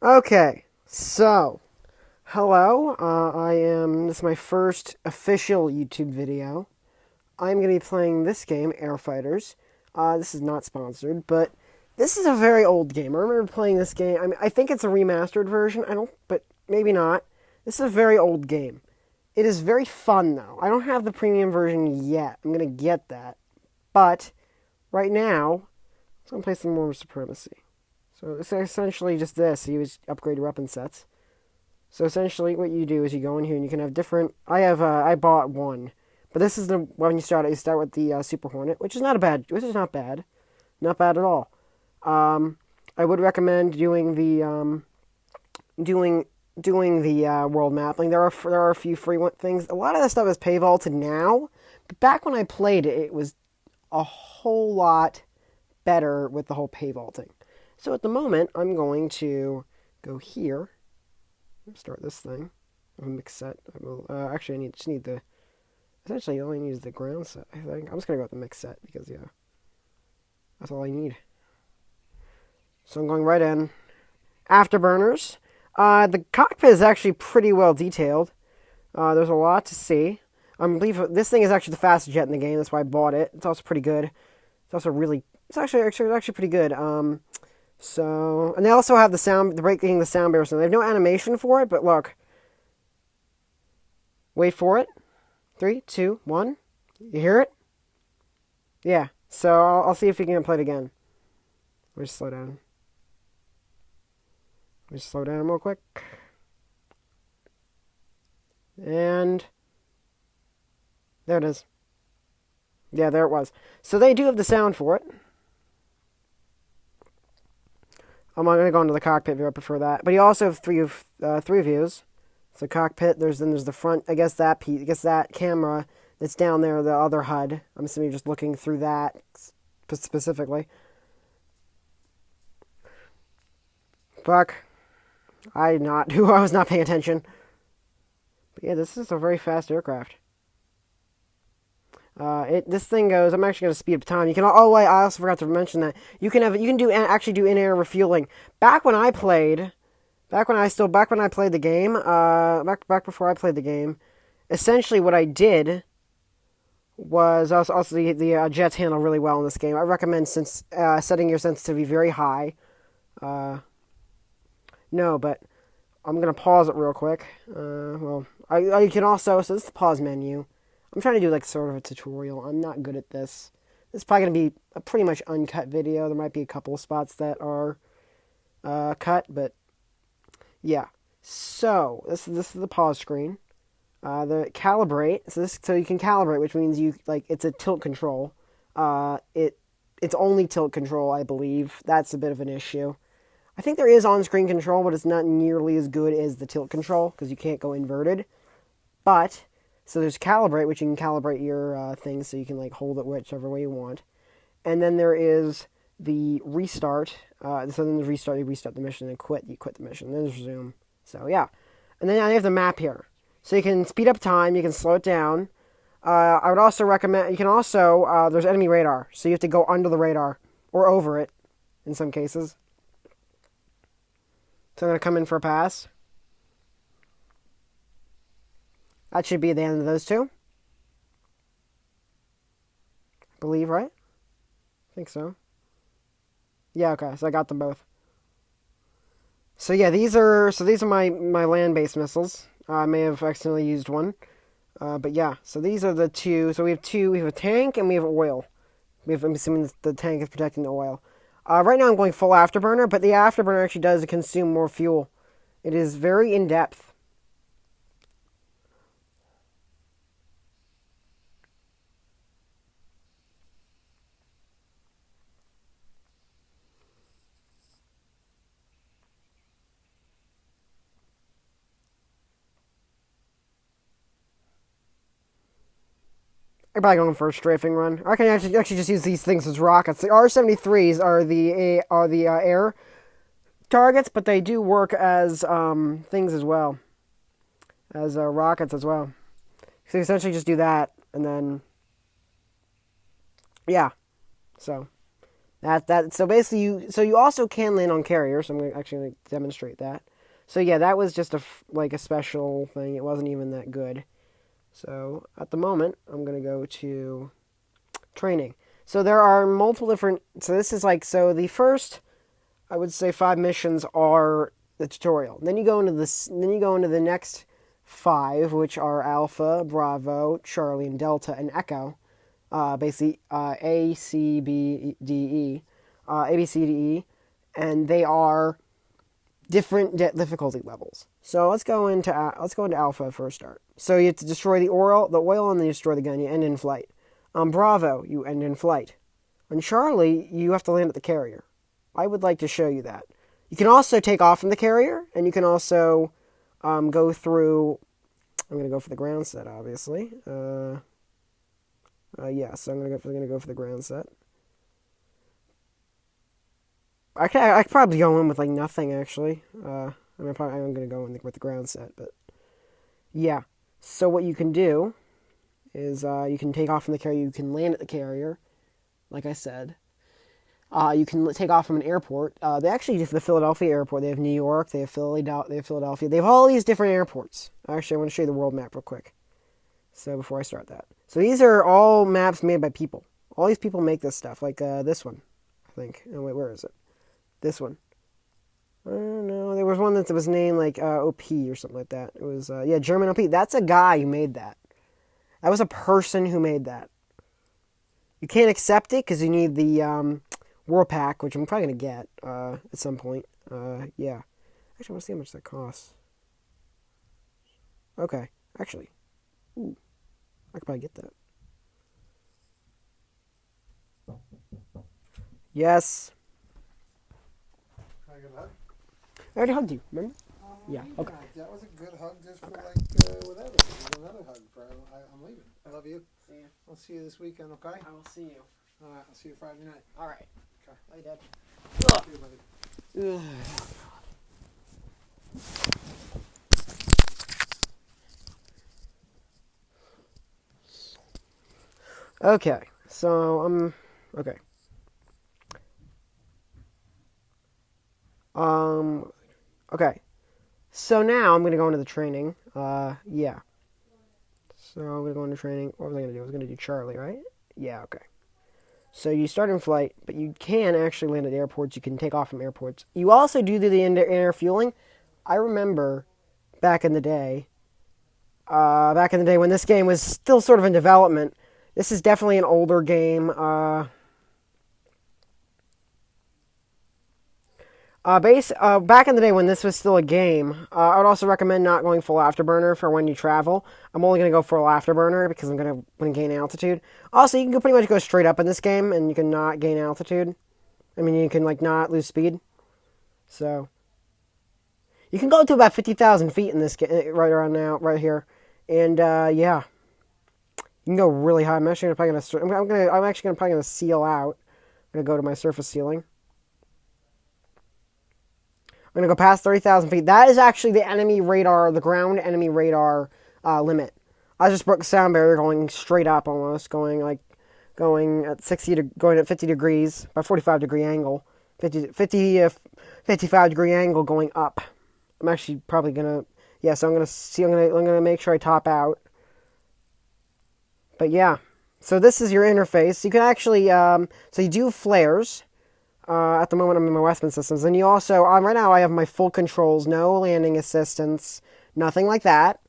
Okay, so hello. This is my first official YouTube video. I'm going to be playing this game, Air Fighters. This is not sponsored, but this is a very old game. I remember playing this game. I think it's a remastered version. But maybe not. This is a very old game. It is very fun, though. I don't have the premium version yet. I'm going to get that. But right now, I'm going to play some more Supremacy. So it's essentially just this. You just upgrade your weapon sets. So essentially what you do is you go in here and you can have different... I bought one. But this is the when you start. You start with the Super Hornet, which is not bad. Not bad at all. I would recommend doing the world map. Like there are a few free things. A lot of that stuff is pay vaulted now, but back when I played it, it was a whole lot better with the whole pay vaulting. So at the moment, I'm going to go here. Start this thing. Mix set. Actually, just need the... Essentially, all I need is the ground set, I think. I'm just going to go with the mix set because, yeah, that's all I need. So I'm going right in. Afterburners. The cockpit is actually pretty well detailed. There's a lot to see. I believe this thing is actually the fastest jet in the game. That's why I bought it. It's also pretty good. It's actually pretty good. And they also have the breaking the sound barrier. So they have no animation for it, but look. Wait for it. 3, 2, 1. You hear it? Yeah. So I'll see if we can play it again. Let me just slow down. Real quick. And there it is. Yeah, there it was. So they do have the sound for it. I'm not going to go into the cockpit view. I prefer that. But you also have three views. So cockpit. There's the front. I guess that piece. I guess that camera that's down there. The other HUD. I'm assuming you're just looking through that specifically. Fuck. I was not paying attention. But yeah, this is a very fast aircraft. This thing goes. I'm actually going to speed up time. You can. Oh wait, I also forgot to mention that you can actually do in-air refueling. Back when I played the game. Back before I played the game, essentially what I did was also the jets handle really well in this game. I recommend setting your sensitivity very high. No, but I'm going to pause it real quick. I can also... So this is the pause menu. I'm trying to do like sort of a tutorial. I'm not good at this. This is probably going to be a pretty much uncut video. There might be a couple of spots that are cut, but yeah. So this is the pause screen. The calibrate. So you can calibrate, which means it's a tilt control. It's only tilt control, I believe. That's a bit of an issue. I think there is on-screen control, but it's not nearly as good as the tilt control, because you can't go inverted. But, so there's calibrate, which you can calibrate your things, so you can hold it whichever way you want. And then there is the restart. So then the restart, you restart the mission, and you quit the mission. Then there's resume. So, yeah. And then you have the map here. So you can speed up time, you can slow it down. I would also recommend, you can also, there's enemy radar. So you have to go under the radar, or over it, in some cases. So I'm going to come in for a pass. That should be the end of those two. I believe, right? I think so. Yeah, okay, so I got them both. So yeah, these are my land-based missiles. I may have accidentally used one. But yeah, so these are the two. So we have a tank and we have oil. I'm assuming the tank is protecting the oil. Right now I'm going full afterburner, but the afterburner actually does consume more fuel. It is very in-depth. I'm probably going for a strafing run. I can actually just use these things as rockets. The R-73s are the air targets, but they do work as things as well, as rockets as well. So you essentially just do that, and then yeah. So So basically you also can land on carriers. So I'm actually going to demonstrate that. So yeah, that was just like a special thing. It wasn't even that good. So at the moment, I'm going to go to training. So there are multiple different. So this is like the first, I would say, 5 missions are the tutorial. Then you go into this. Then you go into the next 5, which are Alpha, Bravo, Charlie, and Delta, and Echo. Basically A, C, B, D, E, A, B, C, D, E, and they are different difficulty levels. So let's go into Alpha for a start. So you have to destroy the oil, and then you destroy the gun. You end in flight. On Bravo, you end in flight. On Charlie, you have to land at the carrier. I would like to show you that. You can also take off from the carrier, and you can also go through. I'm going to go for the ground set, obviously. Yeah, so I'm gonna go for the ground set. I could probably go in with like nothing actually. I'm gonna go in with the ground set, but yeah. So what you can do is you can take off from the carrier. You can land at the carrier, like I said. You can take off from an airport. They actually have the Philadelphia airport. They have New York. They have Philadelphia. They have all these different airports. Actually, I want to show you the world map real quick. So before I start that. So these are all maps made by people. All these people make this stuff. Like this one, I think. Oh, wait, where is it? This one. I don't know. There was one that was named like OP or something like that. It was, yeah, German OP. That's a guy who made that. That was a person who made that. You can't accept it because you need the War Pack, which I'm probably going to get at some point. Yeah. Actually, I want to see how much that costs. Okay. Actually. Ooh. I could probably get that. Yes. Can I get a hug? I already hugged you, remember? Yeah, okay. That was a good hug just for like whatever. Another hug, bro. I'm leaving. I love you. See you. I'll see you this weekend, okay? I will see you. All right, I'll see you Friday night. All right. Okay. Bye, Dad. See you, buddy. Ugh. Okay, so okay. Okay. So now I'm gonna go into the training. Yeah. So I'm gonna go into training. What was I gonna do? I was gonna do Charlie, right? Yeah. Okay. So you start in flight, but you can actually land at airports. You can take off from airports. You also do the inner fueling. I remember back in the day. Back in the day when this game was still sort of in development. This is definitely an older game. Back in the day when this was still a game, I would also recommend not going full afterburner for when you travel. I'm only going to go full afterburner because I'm going to gain altitude. Also, you can pretty much go straight up in this game, and you can not gain altitude. I mean, you can like not lose speed. So you can go to about 50,000 feet in this game right around now, right here, and yeah. You can go really high. I'm actually probably gonna seal out. I'm gonna go to my surface ceiling. I'm gonna go past 30,000 feet. That is actually the enemy radar, the ground enemy radar limit. I just broke the sound barrier, going straight up, almost going at 50 degrees by 45-degree angle, 55-degree angle going up. I'm actually probably gonna So I'm gonna make sure I top out. But yeah, so this is your interface. You can actually, so you do flares. At the moment, I'm in my weapon systems. And you also, right now, I have my full controls, no landing assistance, nothing like that.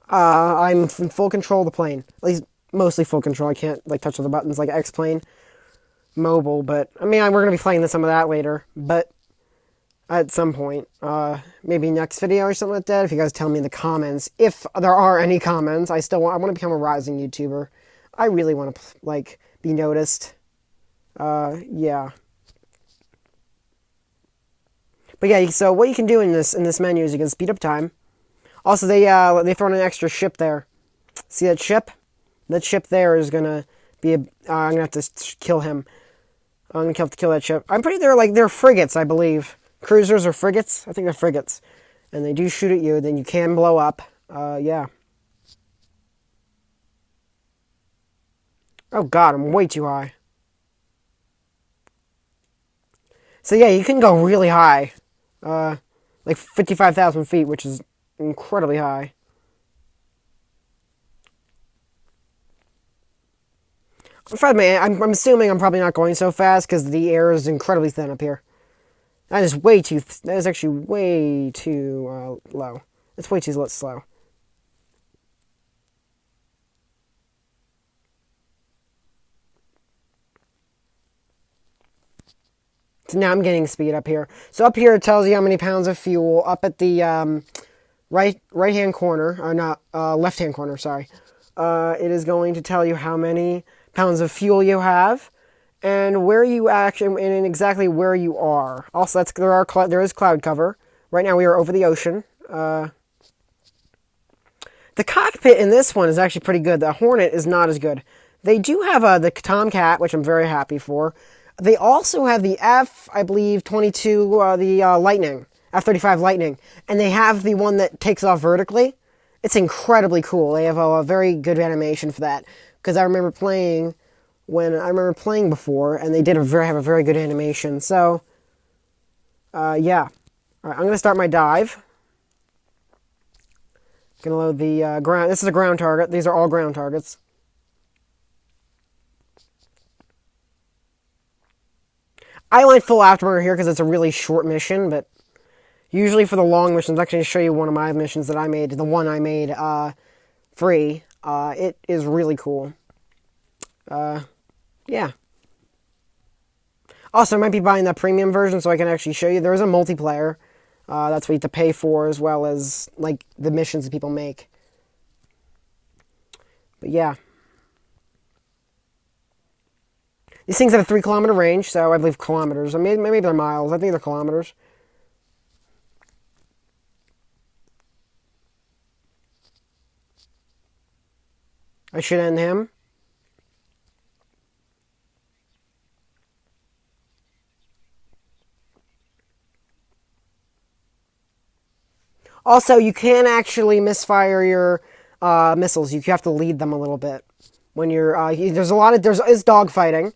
I'm in full control of the plane. At least, mostly full control. I can't, like, touch the buttons like X-Plane Mobile. But, I mean, we're going to be playing some of that later. But, at some point, maybe next video or something like that, if you guys tell me in the comments, if there are any comments, I want to become a rising YouTuber. I really want to, like, be noticed. Yeah. But yeah, so what you can do in this menu is you can speed up time. Also, they throw in an extra ship there. See that ship? That ship there is gonna be I'm gonna have to kill him. I'm gonna have to kill that ship. They're frigates, I believe. Cruisers or frigates? I think they're frigates. And they do shoot at you, then you can blow up. Yeah. Oh god, I'm way too high. So yeah, you can go really high. Like 55,000 feet, which is incredibly high. I'm assuming I'm probably not going so fast because the air is incredibly thin up here. That is way too. That is actually way too low. It's way too slow. So now I'm getting speed up here. So up here it tells you how many pounds of fuel. Up at the right hand corner, or not left hand corner. Sorry. It is going to tell you how many pounds of fuel you have, and where you actually, and exactly where you are. Also, there is cloud cover. Right now we are over the ocean. The cockpit in this one is actually pretty good. The Hornet is not as good. They do have the Tomcat, which I'm very happy for. They also have the I believe 22, the Lightning, F-35 Lightning, and they have the one that takes off vertically. It's incredibly cool. They have a very good animation for that, because I remember playing before, and they have a very good animation. So, yeah. All right, I'm gonna start my dive. Gonna load the ground. This is a ground target. These are all ground targets. I went full afterburner here because it's a really short mission, but usually for the long missions, I'm actually going to show you one of my missions that I made, the one I made free. It is really cool. Yeah. Also, I might be buying that premium version so I can actually show you. There is a multiplayer. That's what you have to pay for, as well as like the missions that people make. But yeah. These things have a 3-kilometer range, so I believe kilometers. Or maybe they're miles. I think they're kilometers. I should end him. Also, you can actually misfire your missiles. You have to lead them a little bit when you're. There's dogfighting.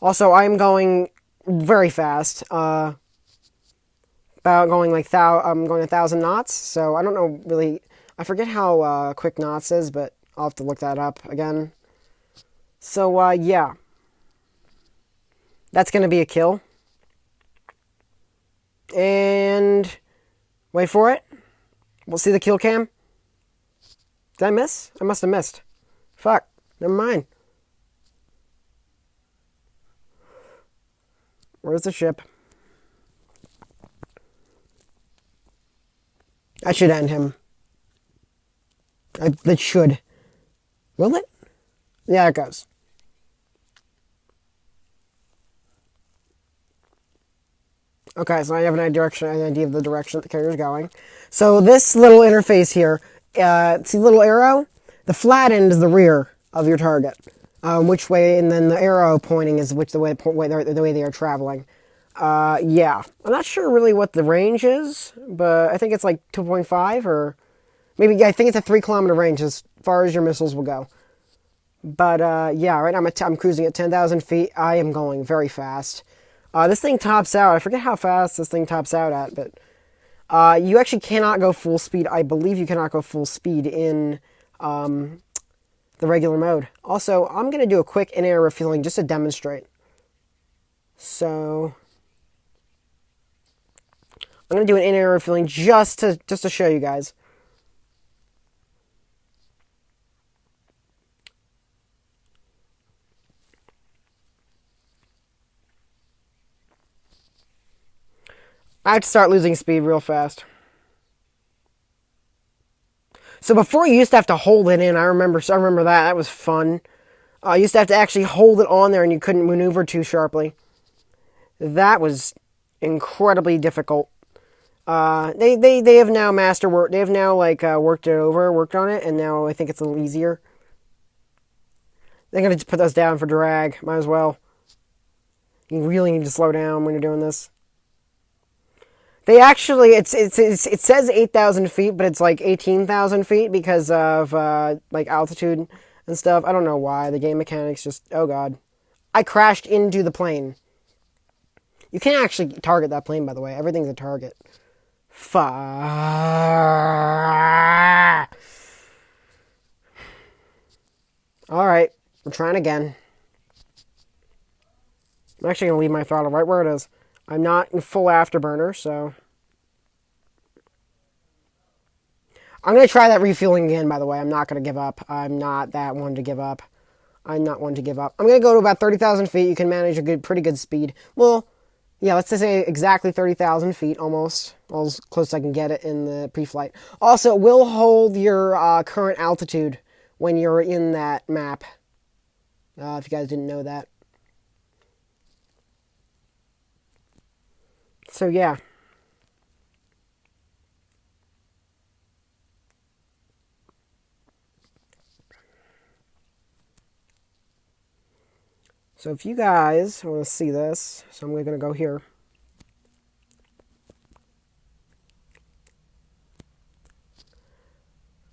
Also, I'm going very fast. About going like I'm going 1,000 knots. So I don't know really. I forget how quick knots is, but I'll have to look that up again. So yeah, that's gonna be a kill. And wait for it. We'll see the kill cam. Did I miss? I must have missed. Fuck. Never mind. Where's the ship? I should end him. That should. Will it? Yeah, it goes. Okay, so I have an idea of the direction that the carrier is going. So this little interface here, see the little arrow? The flat end is the rear of your target. Which way, and then the arrow pointing is the way they are traveling. Yeah. I'm not sure really what the range is, but I think it's like 2.5 or maybe, yeah, I think it's a 3-kilometer range as far as your missiles will go. But, yeah, right now I'm cruising at 10,000 feet. I am going very fast. This thing tops out. I forget how fast this thing tops out at, but you actually cannot go full speed. I believe you cannot go full speed in the regular mode. Also, I'm going to do a quick in-air refueling just to demonstrate. So, I'm going to do an in-air refueling just to show you guys. I have to start losing speed real fast. So before you used to have to hold it in. I remember that. That was fun. You used to have to actually hold it on there and you couldn't maneuver too sharply. That was incredibly difficult. They have now they have now worked on it, and now I think it's a little easier. They're gonna just put those down for drag. Might as well. You really need to slow down when you're doing this. They actually, it says 8,000 feet, but it's like 18,000 feet because of like altitude and stuff. I don't know why. The game mechanics just, oh god. I crashed into the plane. You can't actually target that plane, by the way. Everything's a target. Fuck. Alright, we're trying again. I'm actually going to leave my throttle right where it is. I'm not in full afterburner, so... I'm going to try that refueling again, by the way. I'm not going to give up. I'm not that one to give up. I'm not one to give up. I'm going to go to about 30,000 feet. You can manage a pretty good speed. Well, yeah, let's just say exactly 30,000 feet, almost. As close as I can get it in the pre-flight. Also, it will hold your current altitude when you're in that map. If you guys didn't know that. So, yeah. So if you guys want to see this, so I'm going to go here.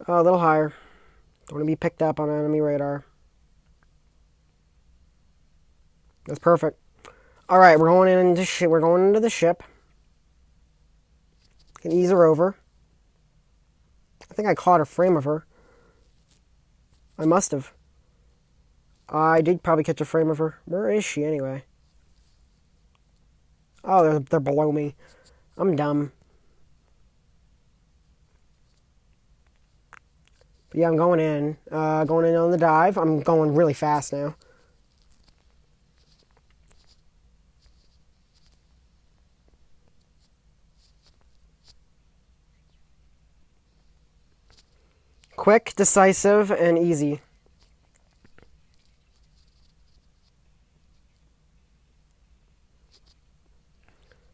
Oh, a little higher. Don't want to be picked up on enemy radar. That's perfect. All right, we're going into the ship. Can ease her over. I think I caught a frame of her. I must have. I did probably catch a frame of her. Where is she anyway? Oh, they're below me. I'm dumb. But yeah, I'm going in. Going in on the dive. I'm going really fast now. Quick, decisive, and easy.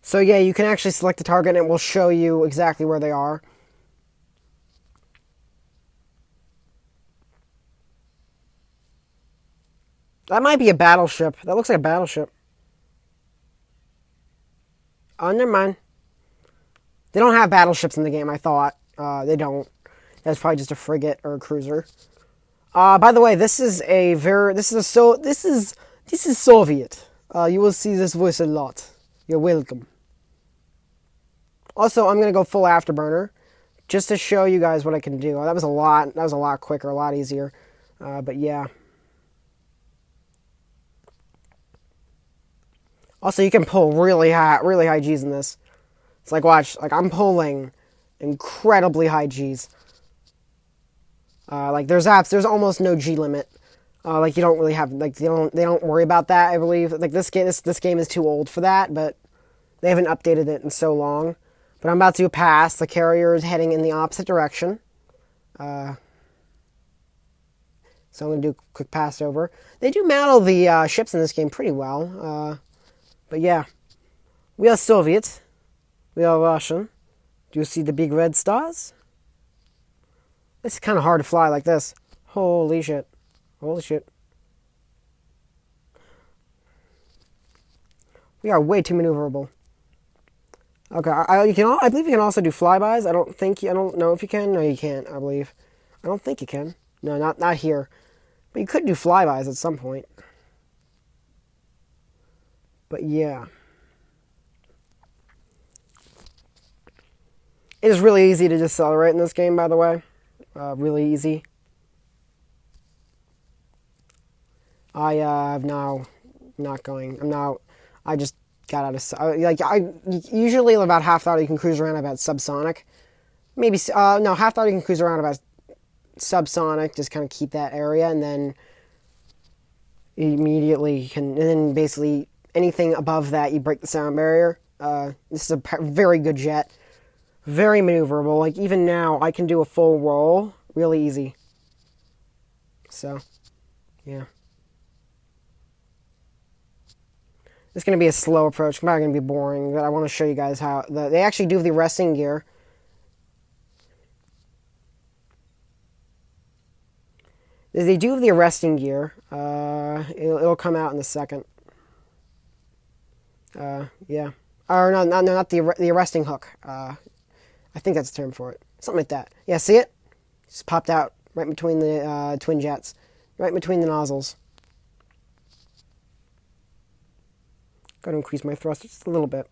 So yeah, you can actually select the target and it will show you exactly where they are. That might be a battleship. That looks like a battleship. Oh, never mind. They don't have battleships in the game, I thought. They don't. That's probably just a frigate or a cruiser. By the way, this is Soviet. You will see this voice a lot. You're welcome. Also, I'm gonna go full afterburner, just to show you guys what I can do. That was a lot. That was a lot quicker, a lot easier. But yeah. Also, you can pull really high G's in this. It's like, watch, like I'm pulling incredibly high G's. Like there's almost no G limit. Like you don't really have, like they don't worry about that. I believe like this game is too old for that, but they haven't updated it in so long. But I'm about to pass. The carrier is heading in the opposite direction. So I'm going to do a quick pass over. They do model the ships in this game pretty well. But yeah. We are Soviet. We are Russian. Do you see the big red stars? It's kind of hard to fly like this. Holy shit. Holy shit. We are way too maneuverable. Okay, I believe you can also do flybys. I don't know if you can. No, you can't, I believe. I don't think you can. No, not here. But you could do flybys at some point. But yeah. It is really easy to decelerate in this game, by the way. Really easy. I'm now not going. I just got out of, usually about half throttle you can cruise around about subsonic. Maybe, no, half throttle you can cruise around about subsonic, just kind of keep that area, and then immediately you can, and then basically anything above that you break the sound barrier. This is a very good jet. Very maneuverable. Like even now I can do a full roll really easy. So, yeah. It's going to be a slow approach. It's probably going to be boring, but I want to show you guys how they actually do the arresting gear. They do the arresting gear. It'll come out in a second. Yeah. Or no, not the arresting hook. I think that's the term for it. Something like that. Yeah, see it? Just popped out right between the twin jets. Right between the nozzles. Got to increase my thrust just a little bit.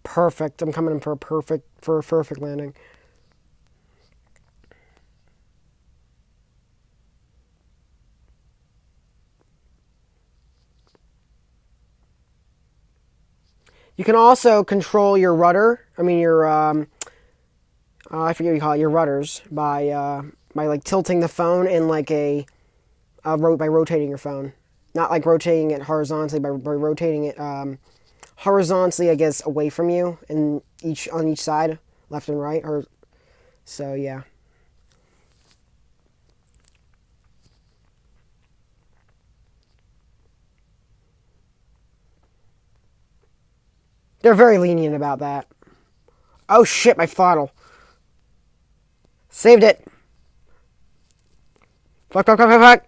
Perfect. I'm coming in for a perfect landing. You can also control your rudder. I mean your I forget what you call it, your rudders by like tilting the phone in like by rotating your phone, not like rotating it horizontally, by rotating it horizontally, I guess, away from you and on each side, left and right. Or so yeah. They're very lenient about that. Oh shit, my throttle. Saved it. Fuck, fuck, fuck, fuck, fuck.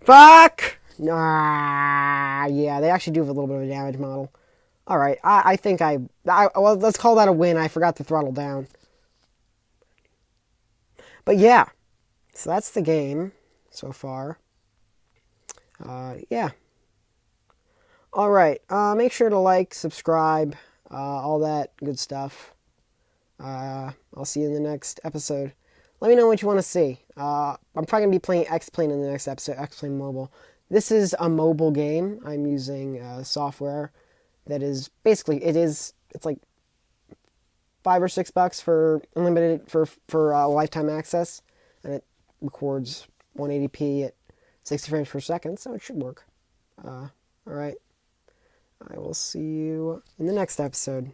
Fuck! Nah, yeah, they actually do have a little bit of a damage model. Alright, I think well, let's call that a win. I forgot to throttle down. But yeah, so that's the game so far. Yeah. Alright, make sure to like, subscribe, all that good stuff. I'll see you in the next episode. Let me know what you want to see. I'm probably going to be playing X-Plane in the next episode, X-Plane Mobile. This is a mobile game. I'm using software that is basically, it's like $5 or $6 for unlimited, for lifetime access, and it records 180p at 60 frames per second, so it should work. Alright, I will see you in the next episode.